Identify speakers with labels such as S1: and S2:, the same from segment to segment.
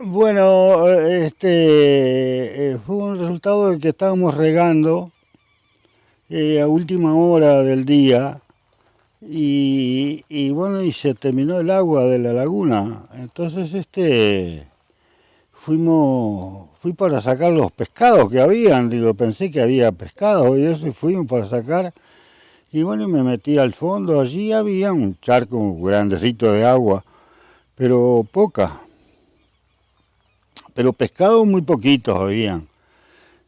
S1: Bueno, fue un resultado de que estábamos regando a última hora del día y bueno, y se terminó el agua de la laguna. Entonces, fui para sacar los pescados que habían, digo, pensé que había pescado y eso, y fuimos para sacar. Y bueno, me metí al fondo, allí había un charco grandecito de agua, pero poca, pero pescado muy poquitos habían.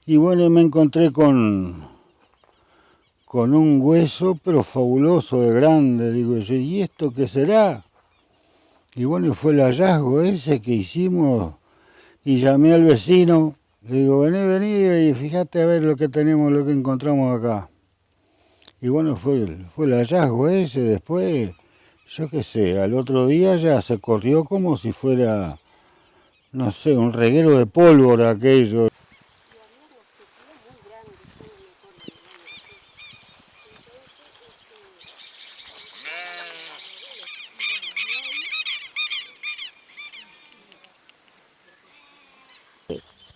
S1: Y bueno, me encontré con un hueso, pero fabuloso de grande, digo yo, ¿y esto qué será? Y bueno, fue el hallazgo ese que hicimos y llamé al vecino, le digo, vení, vení y fíjate a ver lo que tenemos, lo que encontramos acá. Y bueno, fue el hallazgo ese, después, yo qué sé, al otro día ya se corrió como si fuera, no sé, un reguero de pólvora aquello.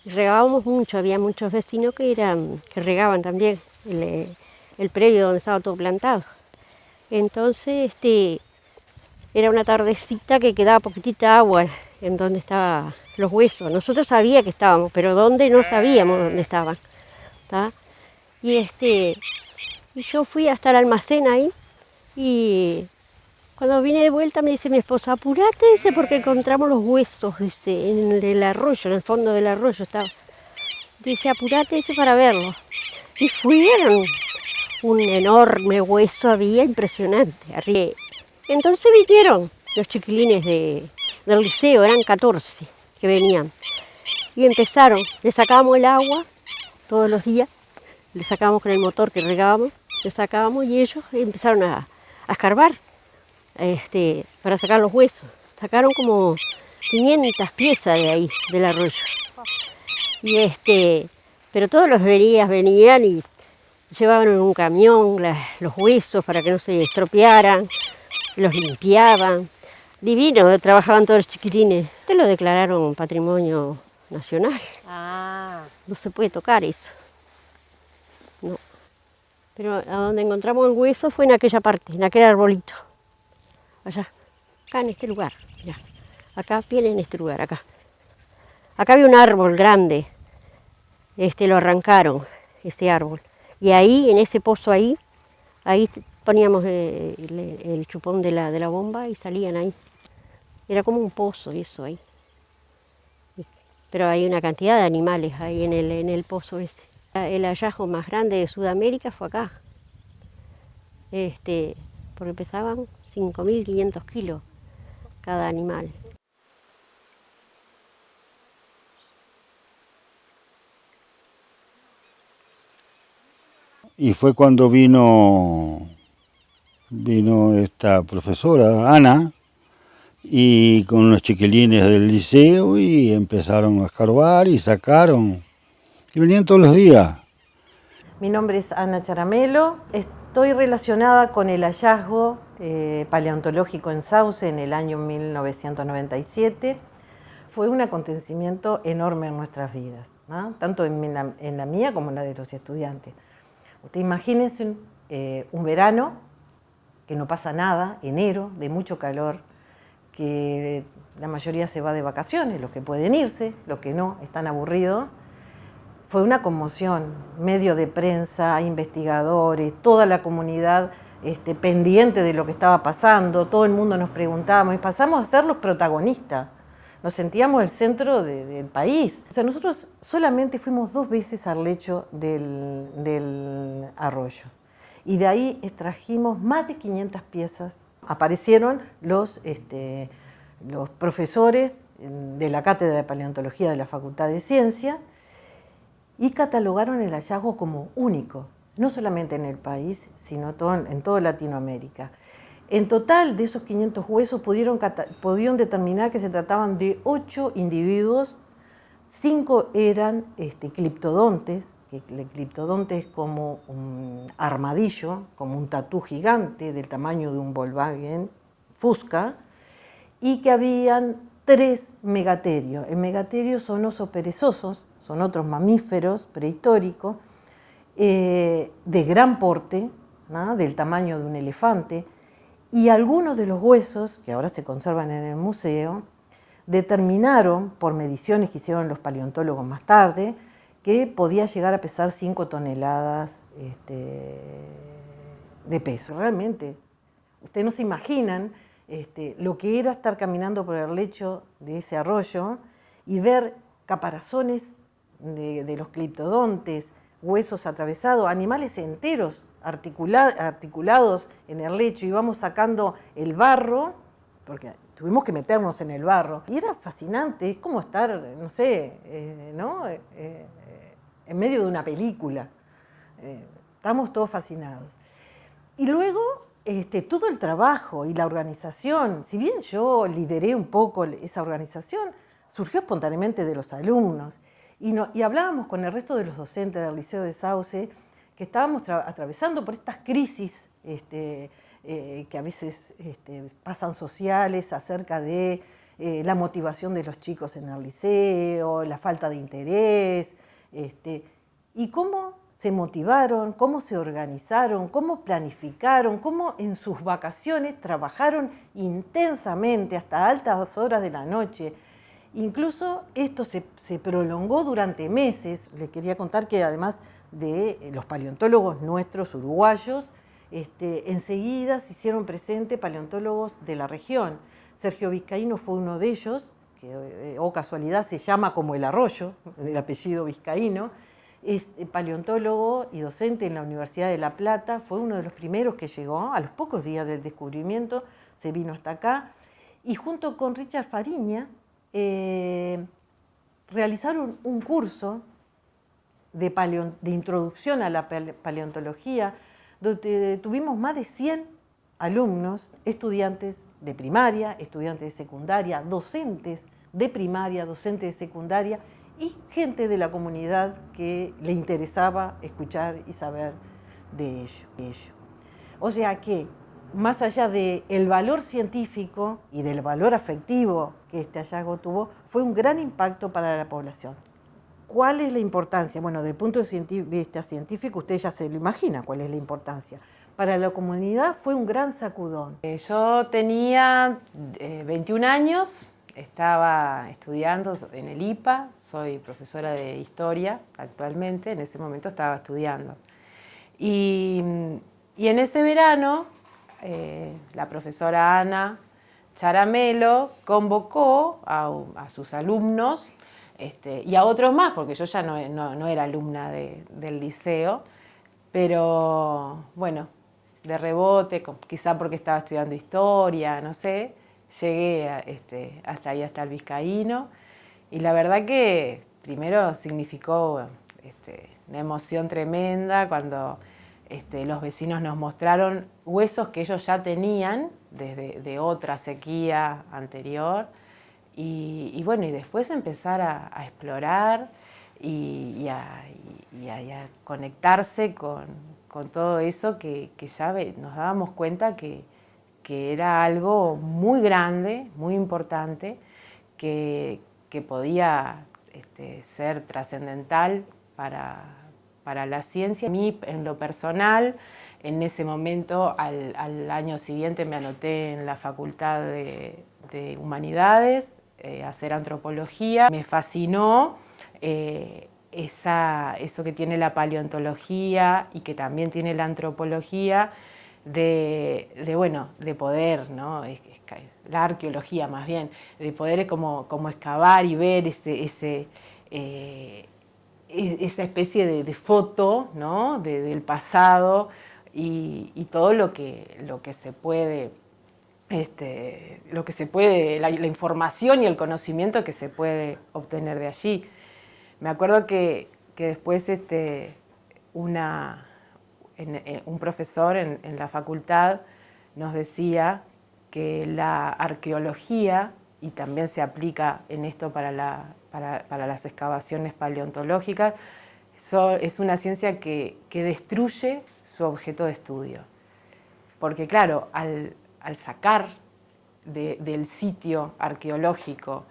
S2: Regábamos mucho, había muchos vecinos que regaban también el predio donde estaba todo plantado. Entonces, era una tardecita que quedaba poquitita agua en donde estaban los huesos. Nosotros sabíamos que estábamos, pero dónde no sabíamos dónde estaban. ¿Tá? Y yo fui hasta el almacén ahí y cuando vine de vuelta me dice mi esposa, apurate, dice, porque encontramos los huesos, dice, en el arroyo, en el fondo del arroyo estaba. Dice, apurate, dice, para verlo. Y fueron, un enorme hueso había, impresionante. Arriba. Entonces vinieron los chiquilines del liceo, eran 14 que venían. Y empezaron, le sacábamos el agua todos los días, le sacábamos con el motor que regábamos, le sacábamos y ellos empezaron a escarbar para sacar los huesos. Sacaron como 500 piezas de ahí, del arroyo. Y pero todos los días venían y llevaban en un camión los huesos para que no se estropearan, los limpiaban. Divino, trabajaban todos los chiquitines. Te lo declararon patrimonio nacional.
S3: Ah,
S2: No se puede tocar eso. No. Pero a donde encontramos el hueso fue en aquella parte, en aquel arbolito. Allá, acá en este lugar. Mirá. Acá viene en este lugar, acá. Acá había un árbol grande. Lo arrancaron, ese árbol. Y ahí, en ese pozo ahí poníamos el chupón de la bomba y salían ahí. Era como un pozo eso ahí. Pero hay una cantidad de animales ahí en el pozo ese. El hallazgo más grande de Sudamérica fue acá. Porque pesaban 5.500 kilos cada animal.
S1: Y fue cuando vino esta profesora, Ana, y con los chiquilines del liceo y empezaron a escarbar y sacaron. Y venían todos los días.
S3: mi nombre es Ana Charamelo. Estoy relacionada con el hallazgo paleontológico en Sauce en el año 1997. Fue un acontecimiento enorme en nuestras vidas, ¿no? Tanto en la mía como en la de los estudiantes. Usted imagínense un verano que no pasa nada, enero, de mucho calor, que la mayoría se va de vacaciones, los que pueden irse, los que no, están aburridos. Fue una conmoción, medios de prensa, investigadores, toda la comunidad pendiente de lo que estaba pasando, todo el mundo nos preguntábamos y pasamos a ser los protagonistas. Nos sentíamos el centro del país. O sea, nosotros solamente fuimos 2 veces al lecho del arroyo y de ahí extrajimos más de 500 piezas. Aparecieron los profesores de la Cátedra de Paleontología de la Facultad de Ciencia y catalogaron el hallazgo como único, no solamente en el país, sino en toda Latinoamérica. En total, de esos 500 huesos pudieron determinar que se trataban de 8 individuos, 5 eran cliptodontes, que el cliptodonte es como un armadillo, como un tatú gigante del tamaño de un Volkswagen Fusca, y que habían 3 megaterios. El megaterio son osos perezosos, son otros mamíferos prehistóricos, de gran porte, ¿no? Del tamaño de un elefante, y algunos de los huesos, que ahora se conservan en el museo, determinaron, por mediciones que hicieron los paleontólogos más tarde, que podía llegar a pesar 5 toneladas de peso. Realmente, ustedes no se imaginan lo que era estar caminando por el lecho de ese arroyo y ver caparazones de los cliptodontes, huesos atravesados, animales enteros articulados en el lecho, y vamos sacando el barro, porque tuvimos que meternos en el barro. Y era fascinante, es como estar, no sé, ¿no? En medio de una película. Estamos todos fascinados. Y luego todo el trabajo y la organización, si bien yo lideré un poco esa organización, surgió espontáneamente de los alumnos. Y hablábamos con el resto de los docentes del Liceo de Sauce, que estábamos atravesando por estas crisis que a veces pasan sociales acerca de la motivación de los chicos en el liceo, la falta de interés, y cómo se motivaron, cómo se organizaron, cómo planificaron, cómo en sus vacaciones trabajaron intensamente hasta altas horas de la noche. Incluso esto se prolongó durante meses. Les quería contar que además de los paleontólogos nuestros uruguayos, enseguida se hicieron presentes paleontólogos de la región. Sergio Vizcaíno fue uno de ellos, que casualidad se llama como el arroyo, del apellido Vizcaíno. Es paleontólogo y docente en la Universidad de La Plata, fue uno de los primeros que llegó, a los pocos días del descubrimiento, se vino hasta acá, y junto con Richard Fariña realizaron un curso de introducción a la paleontología, donde tuvimos más de 100 alumnos, estudiantes de primaria, estudiantes de secundaria, docentes de primaria, docentes de secundaria, y gente de la comunidad que le interesaba escuchar y saber de ello. O sea que, más allá del valor científico y del valor afectivo que este hallazgo tuvo, fue un gran impacto para la población. ¿Cuál es la importancia? Bueno, desde el punto de vista científico, usted ya se lo imagina cuál es la importancia. Para la comunidad fue un gran sacudón.
S4: Yo tenía 21 años, estaba estudiando en el IPA, soy profesora de historia actualmente, en ese momento estaba estudiando. Y en ese verano, la profesora Ana Charamelo convocó a sus alumnos y a otros más, porque yo ya no era alumna del liceo, pero bueno, de rebote, quizá porque estaba estudiando historia, no sé, llegué hasta ahí, hasta el Vizcaíno, y la verdad que primero significó una emoción tremenda cuando los vecinos nos mostraron huesos que ellos ya tenían de otra sequía anterior, y bueno, y después empezar a explorar y a conectarse con todo eso que ya nos dábamos cuenta que era algo muy grande, muy importante, que podía ser trascendental para la ciencia. A mí, en lo personal, en ese momento, al año siguiente me anoté en la Facultad de Humanidades, a hacer antropología. Me fascinó eso que tiene la paleontología y que también tiene la antropología, de poder, ¿no? La arqueología más bien, de poder como excavar y ver esa especie de foto, ¿no? Del pasado y todo lo que se puede, la información y el conocimiento que se puede obtener de allí. Me acuerdo que después un profesor en la facultad nos decía que la arqueología, y también se aplica en esto para las excavaciones paleontológicas, es una ciencia que destruye su objeto de estudio. Porque claro, al sacar del sitio arqueológico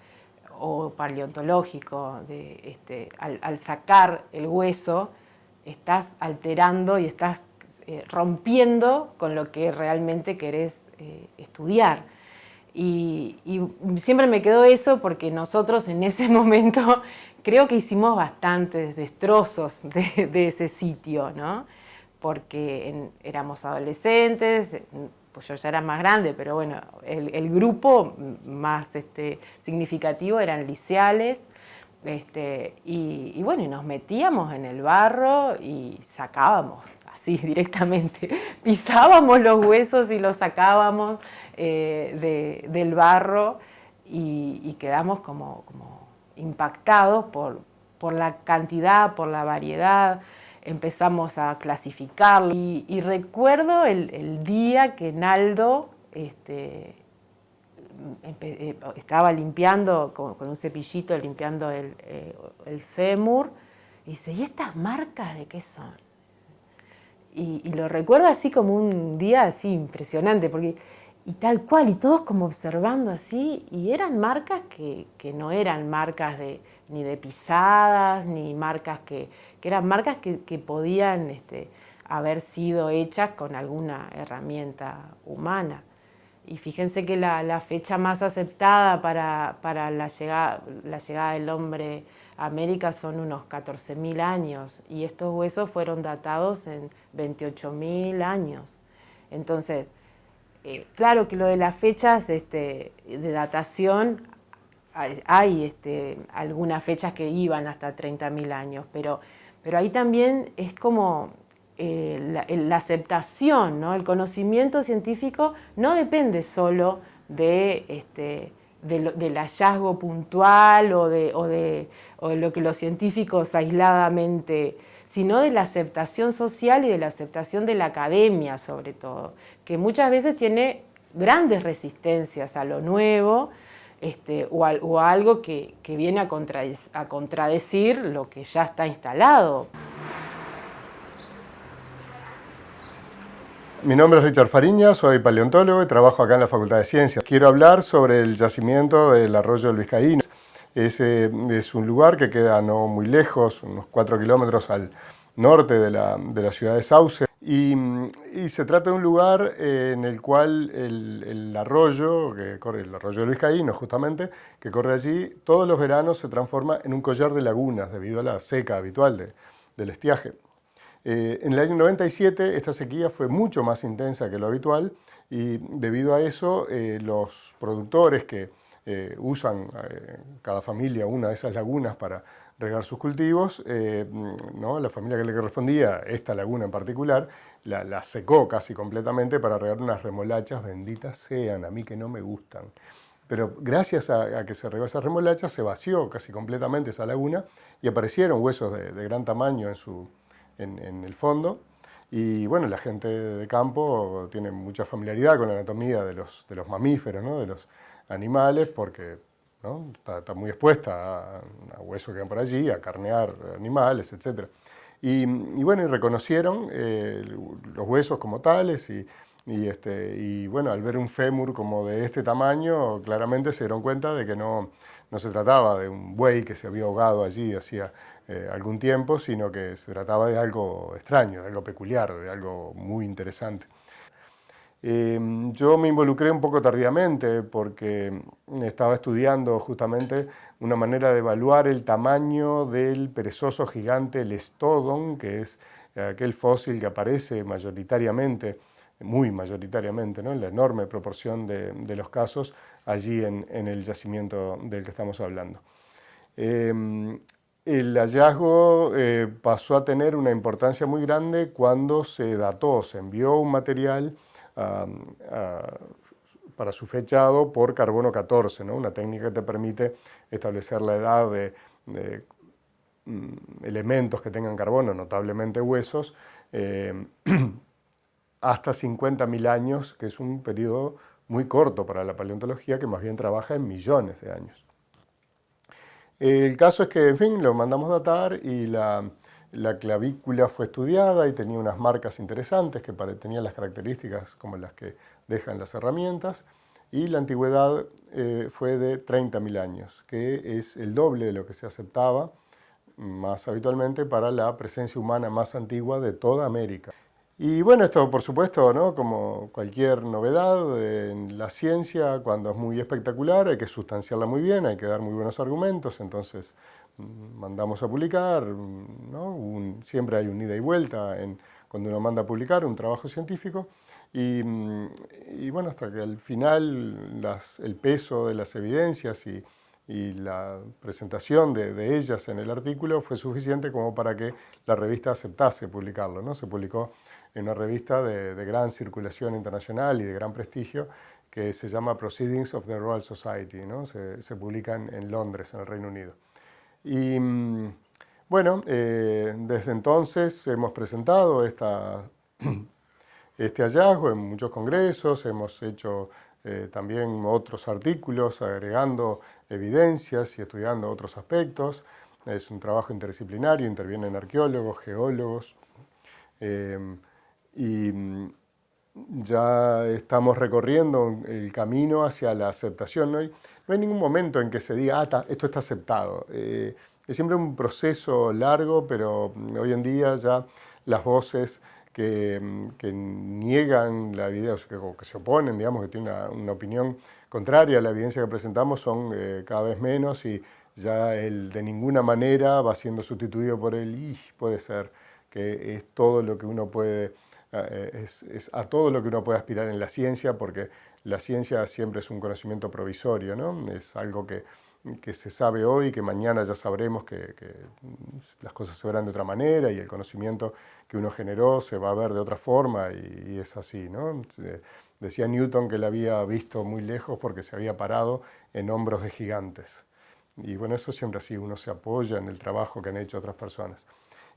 S4: o paleontológico, al sacar el hueso, estás alterando y estás rompiendo con lo que realmente querés estudiar. Y siempre me quedó eso porque nosotros en ese momento creo que hicimos bastantes destrozos de ese sitio, ¿no? Porque éramos adolescentes, pues yo ya era más grande, pero bueno, el grupo más significativo eran liceales, y bueno, y nos metíamos en el barro y sacábamos así directamente, pisábamos los huesos y los sacábamos del barro y quedamos como impactados por la cantidad, por la variedad. Empezamos a clasificarlo y recuerdo el día que Naldo estaba limpiando con un cepillito, limpiando el fémur, y dice, ¿y estas marcas de qué son? Y lo recuerdo así como un día así impresionante, porque y tal cual, y todos como observando así, y eran marcas que no eran marcas ni de pisadas, ni marcas que eran marcas que podían haber sido hechas con alguna herramienta humana. Y fíjense que la fecha más aceptada para la llegada del hombre a América son unos 14.000 años, y estos huesos fueron datados en 28.000 años. Entonces, claro que lo de las fechas de datación, hay algunas fechas que iban hasta 30.000 años, pero ahí también es como la aceptación, ¿no? El conocimiento científico no depende solo del hallazgo puntual o de lo que los científicos aisladamente, sino de la aceptación social y de la aceptación de la academia, sobre todo, que muchas veces tiene grandes resistencias a lo nuevo, o a algo que viene a contradecir lo que ya está instalado.
S5: Mi nombre es Richard Fariña, soy paleontólogo y trabajo acá en la Facultad de Ciencias. Quiero hablar sobre el yacimiento del arroyo del Vizcaíno. Ese es un lugar que queda no muy lejos, unos 4 kilómetros al norte de la ciudad de Sauce. Y se trata de un lugar en el cual el arroyo, que corre, el arroyo del Vizcaíno justamente, que corre allí, todos los veranos se transforma en un collar de lagunas debido a la seca habitual del estiaje. En el año 97 esta sequía fue mucho más intensa que lo habitual y debido a eso los productores que usan cada familia una de esas lagunas para regar sus cultivos, ¿no? La familia que le correspondía esta laguna en particular la secó casi completamente para regar unas remolachas, benditas sean, a mí que no me gustan. Pero gracias a que se regó esa remolacha se vació casi completamente esa laguna y aparecieron huesos de gran tamaño en el fondo, y bueno, la gente de campo tiene mucha familiaridad con la anatomía de los mamíferos, ¿no? De los animales, porque ¿no? está muy expuesta a huesos que van por allí, a carnear animales, etc. Y bueno, y reconocieron los huesos como tales, y bueno, al ver un fémur como de este tamaño, claramente se dieron cuenta de que no se trataba de un buey que se había ahogado allí hacía algún tiempo, sino que se trataba de algo extraño, de algo peculiar, de algo muy interesante. Yo me involucré un poco tardíamente porque estaba estudiando justamente una manera de evaluar el tamaño del perezoso gigante Lestodon, que es aquel fósil que aparece mayoritariamente, muy mayoritariamente, ¿no? En la enorme proporción de los casos allí en el yacimiento del que estamos hablando. El hallazgo pasó a tener una importancia muy grande cuando se dató, se envió un material para su fechado por carbono 14, ¿no? Una técnica que te permite establecer la edad de elementos que tengan carbono, notablemente huesos, hasta 50.000 años, que es un periodo muy corto para la paleontología, que más bien trabaja en millones de años. El caso es que, en fin, lo mandamos datar y la clavícula fue estudiada y tenía unas marcas interesantes que tenían las características como las que dejan las herramientas. y la antigüedad fue de 30.000 años, que es el doble de lo que se aceptaba más habitualmente para la presencia humana más antigua de toda América. Y bueno, esto por supuesto, ¿no? Como cualquier novedad en la ciencia, cuando es muy espectacular hay que sustanciarla muy bien, hay que dar muy buenos argumentos, entonces mandamos a publicar, ¿no? Siempre hay un ida y vuelta cuando uno manda a publicar un trabajo científico y bueno, hasta que al final el peso de las evidencias y la presentación de ellas en el artículo fue suficiente como para que la revista aceptase publicarlo, ¿no? Se publicó en una revista de gran circulación internacional y de gran prestigio que se llama Proceedings of the Royal Society, ¿no? Se publica en Londres, en el Reino Unido. Y bueno, desde entonces hemos presentado este hallazgo en muchos congresos, hemos hecho también otros artículos agregando evidencias y estudiando otros aspectos. Es un trabajo interdisciplinario, intervienen arqueólogos, geólogos, y ya estamos recorriendo el camino hacia la aceptación. No hay ningún momento en que se diga, esto está aceptado. Es siempre un proceso largo, pero hoy en día ya las voces que niegan la evidencia, o que se oponen, digamos, que tienen una opinión contraria a la evidencia que presentamos son cada vez menos y ya el de ninguna manera va siendo sustituido por el puede ser, que es todo lo que uno puede, es a todo lo que uno puede aspirar en la ciencia, porque la ciencia siempre es un conocimiento provisorio, ¿no? Es algo que se sabe hoy, que mañana ya sabremos que las cosas se verán de otra manera y el conocimiento que uno generó se va a ver de otra forma y es así, ¿no? Decía Newton que él había visto muy lejos porque se había parado en hombros de gigantes. Y bueno, eso siempre así, uno se apoya en el trabajo que han hecho otras personas.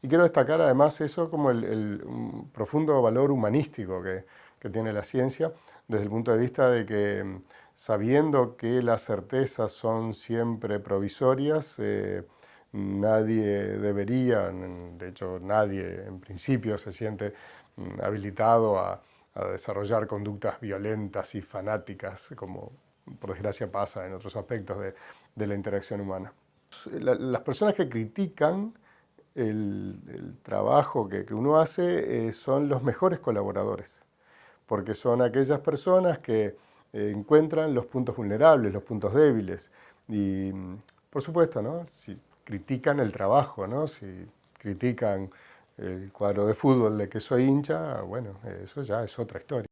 S5: Y quiero destacar además eso como un profundo valor humanístico que tiene la ciencia, desde el punto de vista de que sabiendo que las certezas son siempre provisorias, nadie debería, de hecho nadie en principio se siente habilitado a desarrollar conductas violentas y fanáticas, como por desgracia pasa en otros aspectos de la interacción humana. Las personas que critican el trabajo que uno hace son los mejores colaboradores, porque son aquellas personas que encuentran los puntos vulnerables, los puntos débiles. Y por supuesto, ¿no? Si critican el trabajo, ¿no? Si critican el cuadro de fútbol de que soy hincha, bueno, eso ya es otra historia.